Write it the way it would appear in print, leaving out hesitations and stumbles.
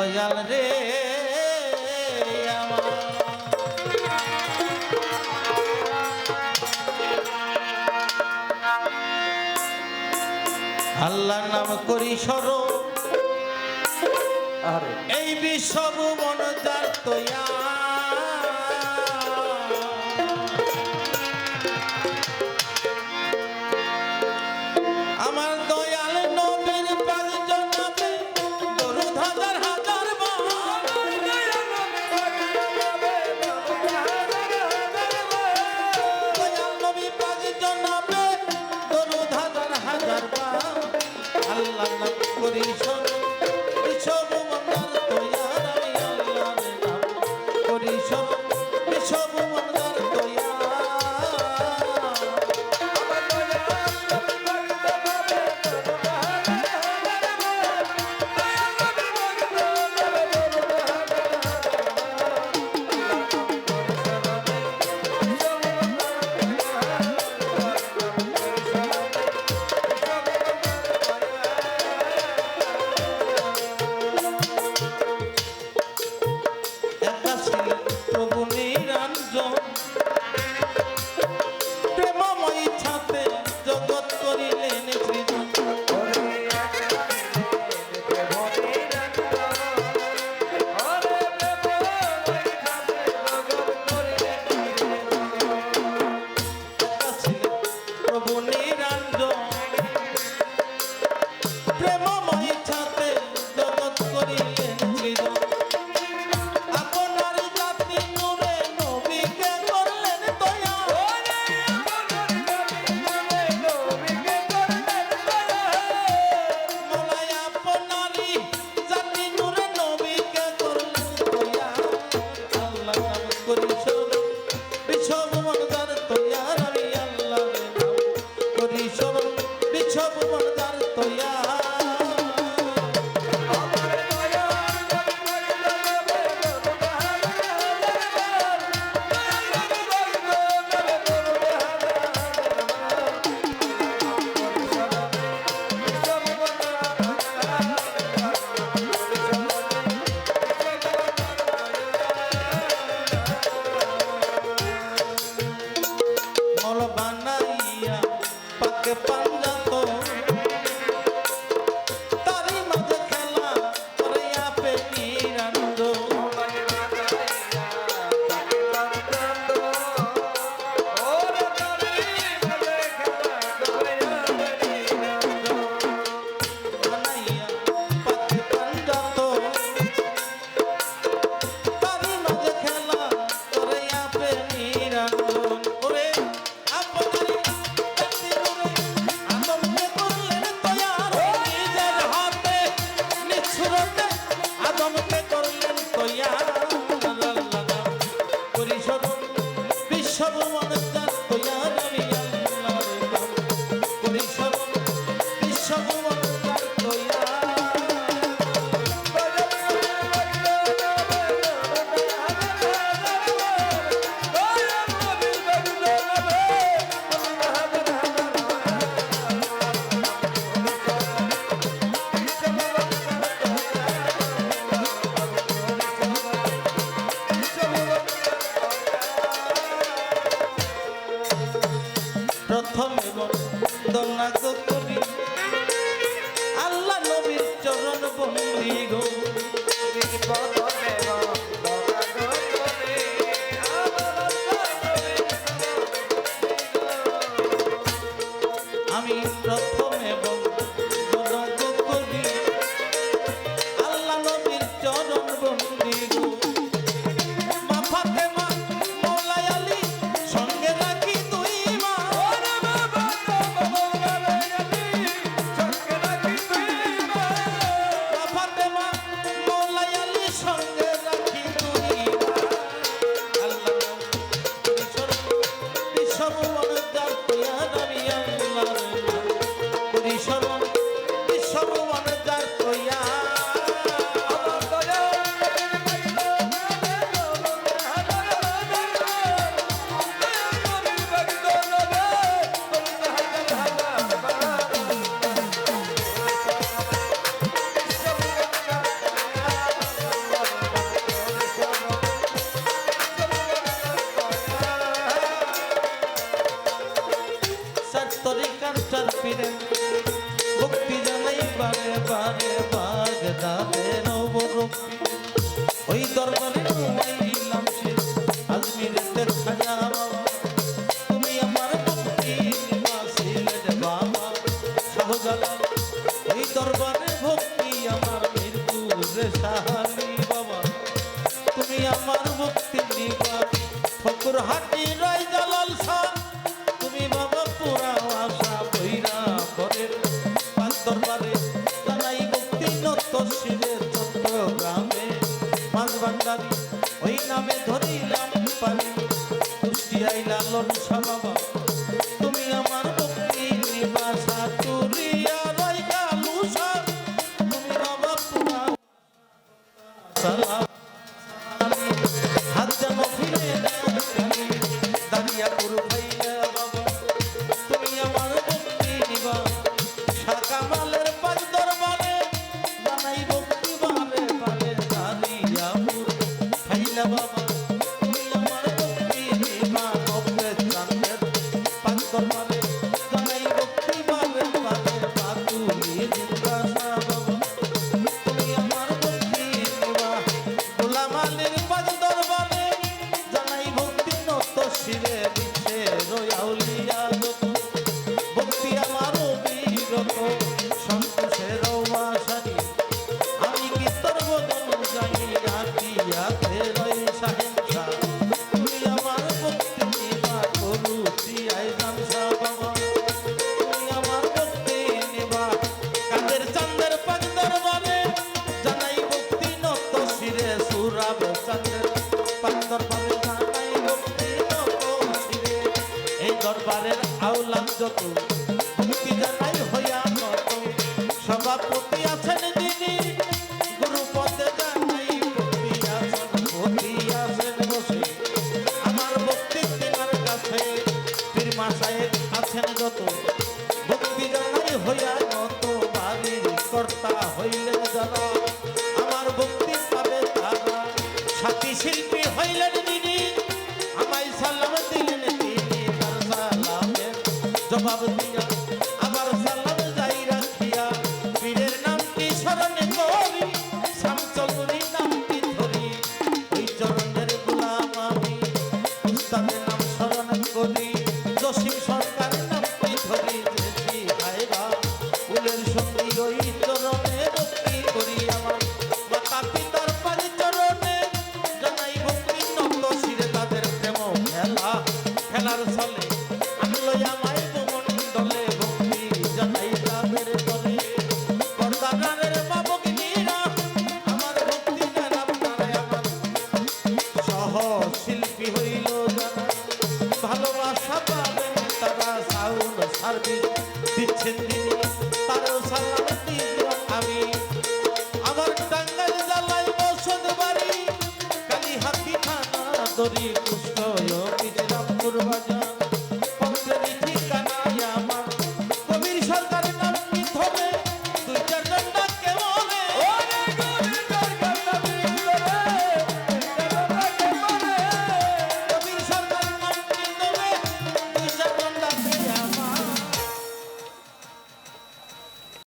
দয়াল রে আমার আল্লাহর নাম করি স্মরণ এই বিশ্ব ভুবন যার তৈয়া আমার দয়াল নবীর পাক জনাবে দরুদ হাজার হাজার বার দয়াল নবী পাক জনাবে দরুদ হাজার হাজার বার আল্লাহ নাম করি স্মরণ বিশ্ব ভুবন যার তৈয়া আমি আল্লাহর নাম করি স্মরণ বিশ্ব ভুবন যার তৈয়া বানাইয়া পাকে পাঞ্জাতো ভক্তি জানাই বারে বারে বাগদাদে নবরূপী ওই দরবারে ঘুমাইলাম সে আজমিরেতে খাজা বাবা তুমি আমার ভক্তি নিবাসিলে বাবা শাহজালাল ওই দরবারে ভক্তি আমার মিরপুরে শাহালি বাবা তুমি আমার ভক্তি নিবা ফকুর হাটি রাই জালাল শাহ তুমি বাবা পুরা আশা বৈরা ঘরের পাঁচ দরবারে জানাই ভক্তি নত শিবের চট্টগ্রামে মাঝ ভান্ডারি ওই নামে ধরিলাম পানি কুষ্টিয়াই লালন শাহ বাবা তুমি আমার ভক্তি নিবাসা চুরিয়া রাই গালু শাহ তুমি বাবা পুরা সালাম হাত যেন ফিরে দাঁড়িয়া পুরো ভাইয়া বাবা তুমি আমার ভক্তি নিবা শাকামালের পাঁচ দরবারে জানাই ভক্তি বারে বারে দাঁড়িয়া পুরো ভাইয়া বাবা তুমি আমার ভক্তি নিবা কবে চাঁদের পাঁচ দরবারে জানাই ভক্তি বারে বারে বাতুলি জিজ্ঞাসা বাবা তুমি আমার ভক্তি নিবা গোলামালির পাঁচ দরবারে জানাই ভক্তি নত শিরে দিচ্ছে রয়াউলিয়া যত ভক্তি আমার অবিরত সন্তোষের মাসারি আমি কি তোর বদন জানি আটিয়াতে রই সাহেবসা তুমি আমার ভক্তি নিবা করুতি আইজান শাহ বাবা তুমি আমার ভক্তি নিবা কাদের চাঁদের পাঁচ দরবারে জানাই ভক্তি নত শিরে সুরাব চাঁদের পাঁচ দরবারে জানাই ভক্তি নত শিরে এই দরবারের আওলাদ যত